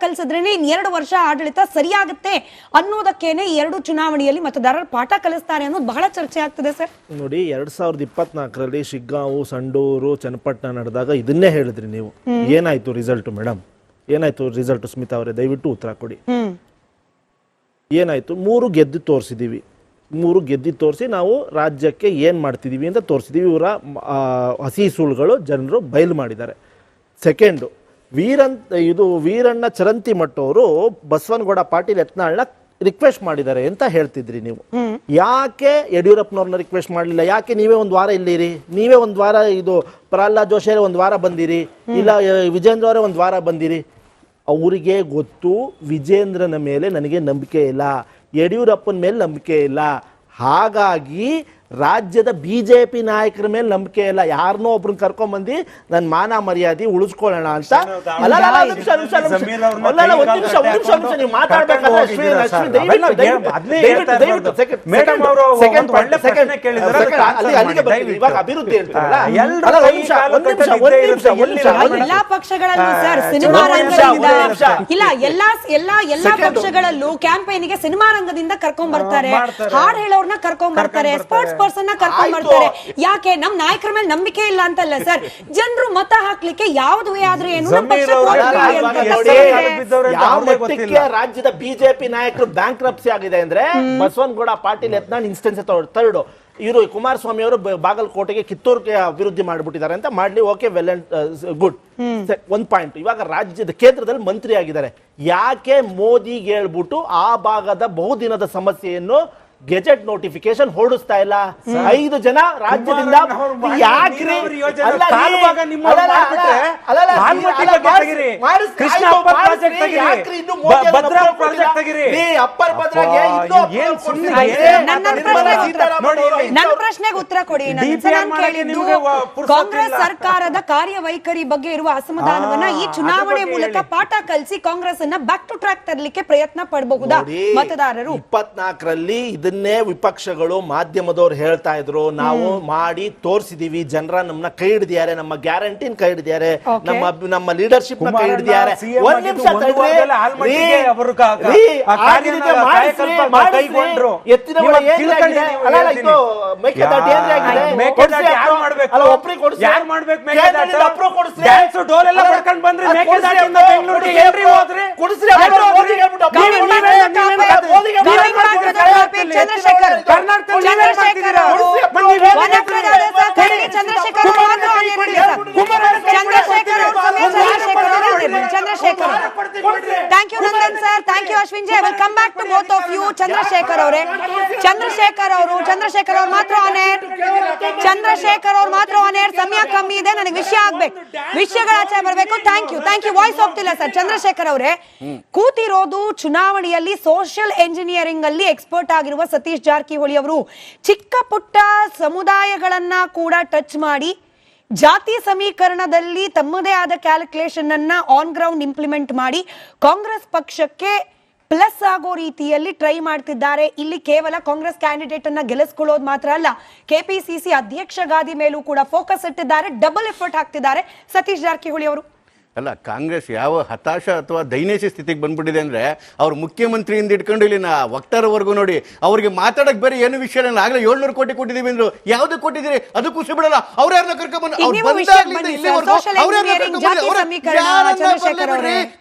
ಕಲಿಸಿದ್ರೇನೆ ಇನ್ 2 ವರ್ಷ ಆಡಳಿತ ಸರಿಯಾಗುತ್ತೆ ಅನ್ನೋದಕ್ಕೇನೆ ಈ 2 ಚುನಾವಣೆಯಲ್ಲಿ ಮತದಾರರು ಪಾಠ ಕಲಿಸ್ತಾರೆ ಅನ್ನೋದು ಬಹಳ ಚರ್ಚೆ ಆಗ್ತದೆ ಸರ್. ನೋಡಿ 2024ರಲ್ಲಿ ಶಿಗ್ಗಾಂವ್, ಸಂಡೂರು, ಚನ್ನಪಟ್ಟಣ ನಡೆದಾಗ ಇದನ್ನೇ ಹೇಳಿದ್ರಿ ನೀವು. ಏನಾಯ್ತು ರಿಸಲ್ಟ್ ಮೇಡಮ್? ಏನಾಯ್ತು ರಿಸಲ್ಟ್ ಸ್ಮಿತಾ ಅವರೇ? ದಯವಿಟ್ಟು ಉತ್ತರ ಕೊಡಿ. ಏನಾಯ್ತು? 3 ಗೆದ್ದು ತೋರಿಸಿದೀವಿ. 3 ಗೆದ್ದು ತೋರಿಸಿ ನಾವು ರಾಜ್ಯಕ್ಕೆ ಏನು ಮಾಡ್ತಿದ್ದೀವಿ ಅಂತ ತೋರಿಸಿದ್ದೀವಿ. ಇವರ ಹಸಿ ಸುಳ್ಳುಗಳು ಜನರು ಬಯಲು ಮಾಡಿದ್ದಾರೆ. ಸೆಕೆಂಡು, ವೀರಣ್ಣ ಚರಂತಿಮಠ ಅವರು ಬಸವನಗೌಡ ಪಾಟೀಲ್ ಯತ್ನಾಳ್ನ ರಿಕ್ವೆಸ್ಟ್ ಮಾಡಿದ್ದಾರೆ ಅಂತ ಹೇಳ್ತಿದ್ರಿ ನೀವು. ಯಾಕೆ ಯಡಿಯೂರಪ್ಪನವ್ರನ್ನ ರಿಕ್ವೆಸ್ಟ್ ಮಾಡಲಿಲ್ಲ? ಯಾಕೆ ನೀವೇ ಒಂದು ವಾರ ಇಲ್ಲಿರಿ? ನೀವೇ ಒಂದು ವಾರ ಇದು ಪ್ರಹ್ಲಾದ್ ಜೋಶಿ ಅವರೇ ಒಂದು ವಾರ ಬಂದಿರಿ, ಇಲ್ಲ ವಿಜೇಂದ್ರ ಅವರೇ ಒಂದು ವಾರ ಬಂದಿರಿ. ಅವರಿಗೆ ಗೊತ್ತು ವಿಜೇಂದ್ರನ ಮೇಲೆ ನನಗೆ ನಂಬಿಕೆ ಇಲ್ಲ, ಯಡಿಯೂರಪ್ಪನ ಮೇಲೆ ನಂಬಿಕೆ ಇಲ್ಲ, ಹಾಗಾಗಿ ರಾಜ್ಯದ ಬಿಜೆಪಿ ನಾಯಕರ ಮೇಲೆ ನಂಬಿಕೆ ಇಲ್ಲ, ಯಾರನ್ನೋ ಒಬ್ರನ್ನ ಕರ್ಕೊಂಡ್ಬಂದು ನನ್ನ ಮಾನ ಮರ್ಯಾದೆ ಉಳಿಸ್ಕೊಳ್ಳೋಣ ಅಂತ. ನೀವು ಅಭಿವೃದ್ಧಿ ಎಲ್ಲಾ ಪಕ್ಷಗಳಲ್ಲೂ ಸರ್ ಸಿನಿಮಾ ರಂಗದಿಂದ ಇಲ್ಲ, ಎಲ್ಲಾ ಪಕ್ಷಗಳಲ್ಲೂ ಕ್ಯಾಂಪೇನಿಗೆ ಸಿನಿಮಾ ರಂಗದಿಂದ ಕರ್ಕೊಂಡ್ ಬರ್ತಾರೆ, ಹಾಡು ಹೇಳೋರ್ನ ಕರ್ಕೊಂಡ್ ಬರ್ತಾರೆ, ಸ್ಪೋರ್ಟ್ಸ್ ಪರ್ಸನ್ ಕರ್ಕೊಂಡ್ ಬರ್ತಾರೆ. ಯಾಕೆ? ನಮ್ ನಾಯಕರ ಮೇಲೆ ನಂಬಿಕೆ ಇಲ್ಲ ಅಂತಲ್ಲ ಸರ್, ಜನರು ಮತ ಹಾಕ್ಲಿಕ್ಕೆ ಯಾವ್ದು ಆದ್ರೂ ಏನು ರಾಜ್ಯದ ಬಿಜೆಪಿ ನಾಯಕರು ಬ್ಯಾಂಕ್ ರಪ್ಸಿ ಆಗಿದೆ ಅಂದ್ರೆ ಬಸವನಗೌಡ ಪಾಟೀಲ್ ಯತ್ನಾಳ್ ಇನ್ಸ್ಟೆನ್ಸ್ ತರ್ಡು. ಇವರು ಕುಮಾರಸ್ವಾಮಿ ಅವರು ಬಾಗಲಕೋಟೆಗೆ ಕಿತ್ತೂರಿಗೆ ಅಭಿವೃದ್ಧಿ ಮಾಡಿಬಿಟ್ಟಿದ್ದಾರೆ ಅಂತ ಮಾಡ್ಲಿ, ಓಕೆ, ವೆಲ್ ಅಂಡ್ ಗುಡ್. ಒಂದ್ ಪಾಯಿಂಟ್, ಇವಾಗ ರಾಜ್ಯದ ಕೇಂದ್ರದಲ್ಲಿ ಮಂತ್ರಿ ಆಗಿದ್ದಾರೆ, ಯಾಕೆ ಮೋದಿಗೆ ಹೇಳ್ಬಿಟ್ಟು ಆ ಭಾಗದ ಬಹುದಿನದ ಸಮಸ್ಯೆಯನ್ನು ಗೆಜೆಟ್ ನೋಟಿಫಿಕೇಶನ್ ಹೊರಡಿಸ್ತಾ ಇಲ್ಲ? 5 ಜನ ರಾಜ್ಯದಿಂದ ಯಾಕ್ರಿ? ನನ್ನ ಪ್ರಶ್ನೆಗೆ ಉತ್ತರ ಕೊಡಿ. ಕಾಂಗ್ರೆಸ್ ಸರ್ಕಾರದ ಕಾರ್ಯವೈಖರಿ ಬಗ್ಗೆ ಇರುವ ಅಸಮಾಧಾನವನ್ನ ಈ ಚುನಾವಣೆ ಮೂಲಕ ಪಾಠ ಕಲಿಸಿ ಕಾಂಗ್ರೆಸ್ ಅನ್ನ ಬ್ಯಾಕ್ ಟು ಟ್ರ್ಯಾಕ್ ತರಲಿಕ್ಕೆ ಪ್ರಯತ್ನ ಪಡಬಹುದಾ ಮತದಾರರು? 24ರಲ್ಲಿ ಇದನ್ನೇ ವಿಪಕ್ಷಗಳು, ಮಾಧ್ಯಮದವ್ರು ಹೇಳ್ತಾ ಇದ್ರು, ನಾವು ಮಾಡಿ ತೋರಿಸಿದೀವಿ, ಜನರ ನಮ್ಮನ್ನ ಕೈ ಹಿಡಿದಿದ್ದಾರೆ, ನಮ್ಮ ಗ್ಯಾರಂಟಿನ ಕೈ ಹಿಡಿದಿದ್ದಾರೆ, ನಮ್ಮ ಲೀಡರ್ಶಿಪ್ ನ ಕೈ ಹಿಡಿದಿದ್ದಾರೆ. ಒಂದ್ ನಿಮಿಷ Thank you Nandan sir, thank you Ashwin ji. I will come back to both of you. Chandrasekhar avare, Chandrasekhar ಅವರು ಮಾತ್ರ ಆನ್ ಏರ್, ಚಂದ್ರಶೇಖರ್ ಅವರು ಮಾತ್ರ ಆನ್ ಏರ್. ಸಮಯ ಕಮ್ಮಿ ಇದೆ, ನನಗೆ ವಿಷಯ ಆಗ್ಬೇಕು, ವಿಷಯಗಳ ಆಚೆ ಬರಬೇಕು. ಥ್ಯಾಂಕ್ ಯು ವಾಯ್ಸ್ ಹೋಗ್ತಿಲ್ಲ ಸರ್. ಚಂದ್ರಶೇಖರ್ ಅವರೇ, ಕೂತಿರೋದು ಚುನಾವಣೆಯಲ್ಲಿ ಸೋಷಿಯಲ್ ಎಂಜಿನಿಯರಿಂಗ್ ಅಲ್ಲಿ ಎಕ್ಸ್ಪರ್ಟ್ ಆಗಿರುವ ಸತೀಶ್ ಜಾರಕಿಹೊಳಿ ಅವರು ಚಿಕ್ಕ ಪುಟ್ಟ ಸಮುದಾಯಗಳನ್ನ ಕೂಡ ಟಚ್ ಮಾಡಿ ಜಾತಿ ಸಮೀಕರಣದಲ್ಲಿ ತಮ್ಮದೇ ಆದ ಕ್ಯಾಲ್ಕುಲೇಷನ್ ಅನ್ನ ಆನ್ ಗ್ರೌಂಡ್ ಇಂಪ್ಲಿಮೆಂಟ್ ಮಾಡಿ ಕಾಂಗ್ರೆಸ್ ಪಕ್ಷಕ್ಕೆ ಪ್ಲಸ್ ಆಗೋ ರೀತಿಯಲ್ಲಿ ಟ್ರೈ ಮಾಡ್ತಿದ್ದಾರೆ. ಇಲ್ಲಿ ಕೇವಲ ಕಾಂಗ್ರೆಸ್ ಕ್ಯಾಂಡಿಡೇಟ್ ಅನ್ನ ಗೆಲ್ಲಿಸ್ಕೊಳ್ಳೋದು ಮಾತ್ರ ಅಲ್ಲ, ಕೆಪಿಸಿಸಿ ಅಧ್ಯಕ್ಷ ಗಾದಿ ಮೇಲೂ ಕೂಡ ಫೋಕಸ್ ಇಟ್ಟಿದ್ದಾರೆ, ಡಬಲ್ ಎಫರ್ಟ್ ಹಾಕ್ತಿದ್ದಾರೆ ಸತೀಶ್ ಜಾರಕಿಹೊಳಿ ಅವರು. ಅಲ್ಲ, ಕಾಂಗ್ರೆಸ್ ಯಾವ ಹತಾಶ ಅಥವಾ ದೈನ್ಯಸಿ ಸ್ಥಿತಿಗೆ ಬಂದ್ಬಿಟ್ಟಿದೆ ಅಂದರೆ, ಅವ್ರು ಮುಖ್ಯಮಂತ್ರಿಯಿಂದ ಇಟ್ಕೊಂಡು ಇಲ್ಲಿನ ವಕ್ತಾರವರೆಗೂ ನೋಡಿ, ಅವ್ರಿಗೆ ಮಾತಾಡಕ್ಕೆ ಬೇರೆ ಏನು ವಿಷಯ ಇಲ್ಲ. ಆಗಲೇ 700 ಕೋಟಿ ಕೊಟ್ಟಿದ್ದೀವಿ ಅಂದ್ರು, ಯಾವ್ದು ಕೊಟ್ಟಿದ್ದೀರಿ ಅದು ಖುಷಿ ಬಿಡಲ್ಲ. ಅವ್ರ ಯಾರನ್ನ ಕರ್ಕೊಂಡ್ಬಂದು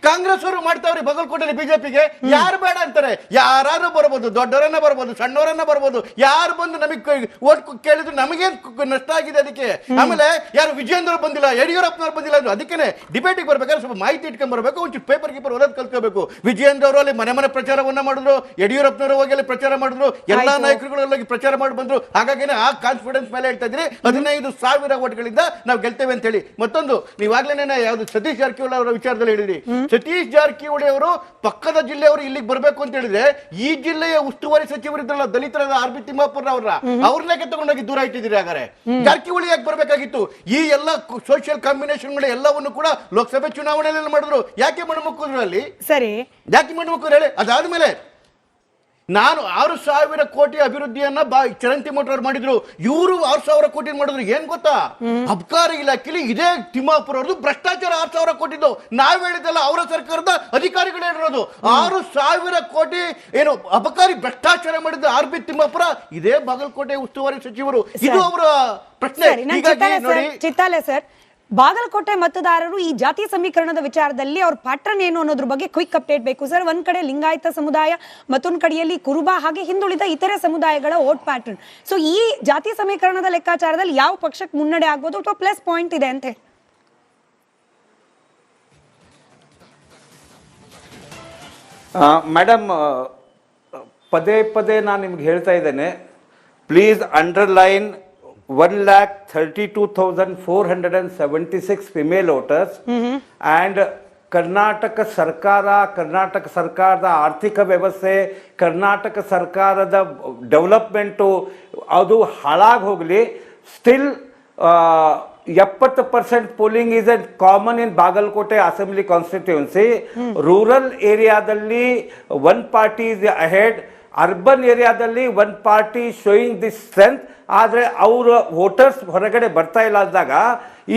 ಕಾಂಗ್ರೆಸ್ ಅವರು ಮಾಡ್ತಾವ್ರಿ ಬಾಗಲಕೋಟೆ ಬಿಜೆಪಿಗೆ. ಯಾರು ಬೇಡ ಅಂತಾರೆ? ಯಾರು ಬರ್ಬೋದು, ದೊಡ್ಡವರನ್ನ ಬರ್ಬೋದು, ಸಣ್ಣವರನ್ನ ಬರ್ಬೋದು, ಯಾರು ಬಂದು ನಮಗೆ ಓಟ್ ಕೇಳಿದ್ರು ನಮಗೇನ್ ನಷ್ಟ ಆಗಿದೆ ಅದಕ್ಕೆ. ಆಮೇಲೆ ಯಾರು ವಿಜೇಂದ್ರ ಬಂದಿಲ್ಲ, ಯಡಿಯೂರಪ್ಪನವ್ರು ಬಂದಿಲ್ಲ ಅಂದ್ರೆ ಅದಕ್ಕೆ ಡಿಬೇಟ್ ಬರ್ಬೇಕಾದ್ರೆ ಸ್ವಲ್ಪ ಮಾಹಿತಿ ಇಟ್ಕೊಂಡ್ ಬರಬೇಕು, ಒಂಚೂರು ಪೇಪರ್ ಗೀಪರ್ ಓದೋದು ಕಲ್ತ್ಕೋಬೇಕು. ವಿಜಯೇಂದ್ರ ಅವರು ಅಲ್ಲಿ ಮನೆ ಪ್ರಚಾರವನ್ನ ಮಾಡಿದ್ರು, ಯಡಿಯೂರಪ್ಪನವರು ಹೋಗಿ ಅಲ್ಲಿ ಪ್ರಚಾರ ಮಾಡಿದ್ರು, ಎಲ್ಲಾ ನಾಯಕರುಗಳಲ್ಲಿ ಪ್ರಚಾರ ಮಾಡಿ ಬಂದ್ರು. ಹಾಗಾಗಿ ಆ ಕಾನ್ಫಿಡೆನ್ಸ್ ಮೇಲೆ ಹೇಳ್ತಾ ಇದ್ರಿ 15,000 ಓಟ್ಗಳಿಂದ ನಾವು ಗೆಲ್ತೇವೆ ಅಂತ ಹೇಳಿ. ಮತ್ತೊಂದು, ನೀವಾಗ್ಲೇನೆ ಯಾವ್ದು ಸತೀಶ್ ಜಾರಕಿಹೊಳಿ ಅವರ ವಿಚಾರದಲ್ಲಿ ಹೇಳಿದ್ರಿ. ಸತೀಶ್ ಜಾರಕಿಹೊಳಿ ಅವರು ಪಕ್ಕದ ಜಿಲ್ಲೆಯವರು ಇಲ್ಲಿಗೆ ಬರಬೇಕು ಅಂತ ಹೇಳಿದ್ರೆ, ಈ ಜಿಲ್ಲೆಯ ಉಸ್ತುವಾರಿ ಸಚಿವರಿದ್ರಲ್ಲ ದಲಿತರಾದ ಆರ್.ಬಿ. ತಿಮ್ಮಾಪುರ ಅವ್ರನ್ನೇ ತಗೊಂಡೋಗಿ ದೂರ ಇಟ್ಟಿದ್ದೀರಿ. ಹಾಗಾದ್ರೆ ಜಾರಕಿಹೊಳಿ ಯಾಕೆ ಬರ್ಬೇಕಾಗಿತ್ತು? ಈ ಎಲ್ಲ ಸೋಷಿಯಲ್ ಕಾಂಬಿನೇಷನ್ ಎಲ್ಲವನ್ನು ಕೂಡ ಲೋಕಸಭೆ ಚುನಾವಣೆಯಲ್ಲಿ ಮಾಡಿದ್ರು. ಯಾಕೆ ಮಣ್ಣು ಮುಕ್ಕಿದ್ರು ಅಲ್ಲಿ? ಸರಿ, ಯಾಕೆ ಮಣ್ಣು ಮುಕ್ಕಿದ್ರು ಹೇಳಿ? ಅದಾದ್ಮೇಲೆ ನಾನು 6,000 ಕೋಟಿ ಅಭಿವೃದ್ಧಿಯನ್ನ ಚರಂತಿ ಮೋಟರ್ ಮಾಡಿದ್ರು, ಇವರು 6,000 ಕೋಟಿ ಮಾಡಿದ್ರು. ಏನ್ ಗೊತ್ತಾ, ಅಬಕಾರಿ ಇಲಾಖೆಯಲ್ಲಿ ಇದೇ ತಿಮ್ಮಾಪುರ ಅವ್ರದ್ದು ಭ್ರಷ್ಟಾಚಾರ 6,000 ಕೋಟಿದ್ದು. ನಾವ್ ಹೇಳಿದಲ್ಲ, ಅವರ ಸರ್ಕಾರದ ಅಧಿಕಾರಿಗಳು ಹೇಳಿರೋದು 6,000 ಕೋಟಿ ಏನು ಅಬಕಾರಿ ಭ್ರಷ್ಟಾಚಾರ ಮಾಡಿದ್ದು RB ತಿಮ್ಮಾಪುರ, ಇದೇ ಬಾಗಲಕೋಟೆ ಉಸ್ತುವಾರಿ ಸಚಿವರು. ಇದು ಅವರ ಪ್ರಶ್ನೆ. ಚಿತ್ತಾಲೆ ಸರ್, ಬಾಗಲಕೋಟೆ ಮತದಾರರು ಈ ಜಾತಿ ಸಮೀಕರಣದ ವಿಚಾರದಲ್ಲಿ ಅವ್ರ ಪ್ಯಾಟರ್ನ್ ಏನು ಅನ್ನೋದ್ರ ಬಗ್ಗೆ ಕ್ವಿಕ್ ಅಪ್ಡೇಟ್ ಬೇಕು ಸರ್. ಒಂದ್ ಕಡೆ ಲಿಂಗಾಯತ ಸಮುದಾಯ, ಮತ್ತೊಂದ್ ಕಡೆಯಲ್ಲಿ ಕುರುಬ ಹಾಗೆ ಹಿಂದುಳಿದ ಇತರೆ ಸಮುದಾಯಗಳ ವೋಟ್ ಪ್ಯಾಟರ್ನ್. ಸೊ ಈ ಜಾತಿ ಸಮೀಕರಣದ ಲೆಕ್ಕಾಚಾರದಲ್ಲಿ ಯಾವ ಪಕ್ಷಕ್ಕೆ ಮುನ್ನಡೆ ಆಗ್ಬೋದು ಅಥವಾ ಪ್ಲಸ್ ಪಾಯಿಂಟ್ ಇದೆ ಅಂತ ಹೇಳಿ? ಮೇಡಮ್, ಪದೇ ಪದೇ ನಾನು ನಿಮ್ಗೆ ಹೇಳ್ತಾ ಇದ್ದೇನೆ, please underline 1,32,476 female voters and Karnataka ಸರ್ಕಾರದ ಆರ್ಥಿಕ ವ್ಯವಸ್ಥೆ, ಕರ್ನಾಟಕ ಸರ್ಕಾರದ ಡೆವಲಪ್ಮೆಂಟು ಅದು ಹಾಳಾಗಿ ಹೋಗಲಿ. Still 70% polling is a common in Bagalkote assembly constituency. Rural ಏರಿಯಾದಲ್ಲಿ one party is ahead, urban ಏರಿಯಾದಲ್ಲಿ one party showing this strength. ಆದರೆ ಅವರ ವೋಟರ್ಸ್ ಹೊರಗಡೆ ಬರ್ತಾ ಇಲ್ಲ ಅಂದಾಗ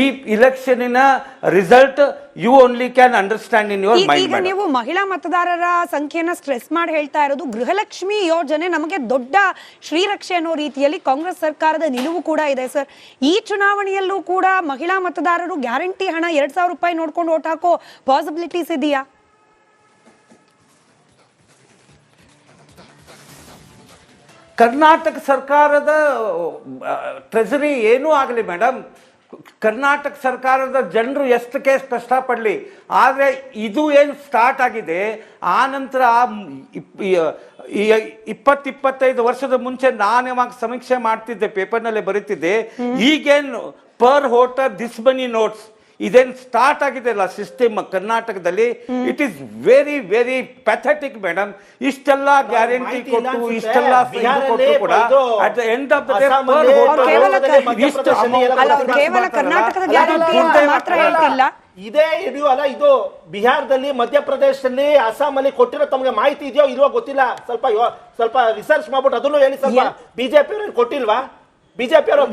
ಈ ಇಲೆಕ್ಷನಿನ result you only can understand in your mind. ಈಗ ನೀವು ಮಹಿಳಾ ಮತದಾರರ ಸಂಖ್ಯೆನ ಸ್ಟ್ರೆಸ್ ಮಾಡಿ ಹೇಳ್ತಾ ಇರೋದು, ಗೃಹಲಕ್ಷ್ಮಿ ಯೋಜನೆ ನಮಗೆ ದೊಡ್ಡ ಶ್ರೀರಕ್ಷೆ ಅನ್ನೋ ರೀತಿಯಲ್ಲಿ ಕಾಂಗ್ರೆಸ್ ಸರ್ಕಾರದ ನಿಲುವು ಕೂಡ ಇದೆ ಸರ್. ಈ ಚುನಾವಣೆಯಲ್ಲೂ ಕೂಡ ಮಹಿಳಾ ಮತದಾರರು ಗ್ಯಾರಂಟಿ ಹಣ 2,000 ರೂಪಾಯಿ ನೋಡ್ಕೊಂಡು ಓಟ್ ಹಾಕೋ ಪಾಸಿಬಿಲಿಟೀಸ್ ಇದೆಯಾ? ಕರ್ನಾಟಕ ಸರ್ಕಾರದ ಟ್ರೆಜರಿ ಏನೂ ಆಗಲಿ ಮೇಡಮ್, ಕರ್ನಾಟಕ ಸರ್ಕಾರದ ಜನರು ಎಷ್ಟಕ್ಕೆ ಕಷ್ಟಪಡಲಿ. ಆದರೆ ಇದು ಏನು ಸ್ಟಾರ್ಟ್ ಆಗಿದೆ, ಆ ನಂತರ 20-25 ವರ್ಷದ ಮುಂಚೆ ನಾನು ಯಾವಾಗ ಸಮೀಕ್ಷೆ ಮಾಡ್ತಿದ್ದೆ, ಪೇಪರ್ನಲ್ಲೇ ಬರೀತಿದ್ದೆ, ಈಗೇನು per voter this money notes ಇದೇನು ಸ್ಟಾರ್ಟ್ ಆಗಿದೆ ಅಲ್ಲ ಸಿಸ್ಟಮ್ ಕರ್ನಾಟಕದಲ್ಲಿ, it is very very pathetic madam. ಇಷ್ಟೆಲ್ಲ ಗ್ಯಾರಂಟಿ ಕೊಟ್ಟು ಇಷ್ಟೆಲ್ಲ ಕೊಟ್ಟು ಕೂಡ at the end of the day ಕೇವಲ ಕರ್ನಾಟಕದ ಗ್ಯಾರಂಟಿ ಅಂತ ಮಾತ್ರ ಹೇಳ್ತಿಲ್ಲ. ಇದೇ ಇದೆಯಲ್ಲ, ಇದು ಬಿಹಾರದಲ್ಲಿ, ಮಧ್ಯಪ್ರದೇಶದಲ್ಲಿ, ಅಸ್ಸಾಮಲ್ಲಿ ಕೊಟ್ಟಿರೋ ತಮಗೆ ಮಾಹಿತಿ ಇದೆಯೋ ಇಲ್ವೋ ಗೊತ್ತಿಲ್ಲ. ಸ್ವಲ್ಪ ರಿಸರ್ಚ್ ಮಾಡ್ಬಿಟ್ಟು ಅದನ್ನು ಹೇಳಿ. ಸ್ವಲ್ಪ ಬಿಜೆಪಿ ಅವರು ಕೊಟ್ಟಿಲ್ವಾ? ಬಿಜೆಪಿ ಅವರು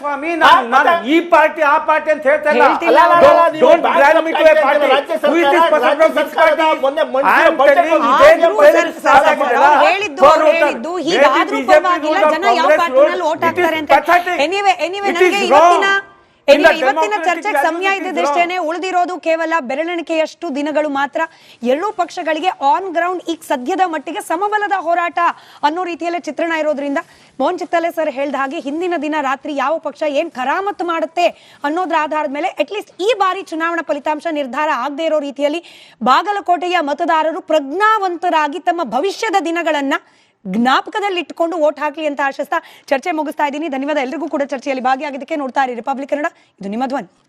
ಸ್ವಾಮಿ, ನಾನು ಈ ಪಾರ್ಟಿ ಆ ಪಾರ್ಟಿ ಅಂತ ಹೇಳ್ತಾ ಇಲ್ಲ. ಹೇಳಿದ್ದು ಹೀಗಾದ್ರೂ ಪರವಾಗಿಲ್ಲ, ಜನ ಯಾವ ಪಾರ್ಟಿನಲ್ಲಿ ವೋಟ್ ಹಾಕ್ತಾರೆ ಅಂತ. ಎನಿವೆ ನನಗೆ ಇವತ್ತಿನ ಚರ್ಚೆಗೆ ಸಮಯ ಇದ್ದಷ್ಟೇನೆ, ಉಳಿದಿರೋದು ಕೇವಲ ಬೆರಳೆಣಿಕೆಯಷ್ಟು ದಿನಗಳು ಮಾತ್ರ. ಎರಡೂ ಪಕ್ಷಗಳಿಗೆ ಆನ್ ಗ್ರೌಂಡ್ ಈಗ ಸದ್ಯದ ಮಟ್ಟಿಗೆ ಸಮಬಲದ ಹೋರಾಟ ಅನ್ನೋ ರೀತಿಯಲ್ಲೇ ಚಿತ್ರಣ ಇರೋದ್ರಿಂದ ಮೋಹನ್ ಚಿತ್ತಲೆ ಸರ್ ಹೇಳ್ದ ಹಾಗೆ ಹಿಂದಿನ ದಿನ ರಾತ್ರಿ ಯಾವ ಪಕ್ಷ ಏನ್ ಕರಾಮತ್ತು ಮಾಡುತ್ತೆ ಅನ್ನೋದ್ರ ಆಧಾರದ ಮೇಲೆ ಅಟ್ಲೀಸ್ಟ್ ಈ ಬಾರಿ ಚುನಾವಣಾ ಫಲಿತಾಂಶ ನಿರ್ಧಾರ ಆಗದೆ ಇರೋ ರೀತಿಯಲ್ಲಿ ಬಾಗಲಕೋಟೆಯ ಮತದಾರರು ಪ್ರಜ್ಞಾವಂತರಾಗಿ ತಮ್ಮ ಭವಿಷ್ಯದ ದಿನಗಳನ್ನ ಜ್ಞಾಪಕದಲ್ಲಿ ಇಟ್ಕೊಂಡು ವೋಟ್ ಹಾಕಲಿ ಅಂತ ಆಶಿಸ್ತಾ ಚರ್ಚೆ ಮುಗಿಸ್ತಾ ಇದ್ದೀನಿ. ಧನ್ಯವಾದ ಎಲ್ರಿಗೂ ಕೂಡ ಚರ್ಚೆಯಲ್ಲಿ ಭಾಗಿಯಾಗಿದ್ದಕ್ಕೆ. ನೋಡ್ತಾ ಇರಿ ರಿಪಬ್ಲಿಕ್ ಕನ್ನಡ, ಇದು ನಿಮ್ಮ ಧ್ವನಿ.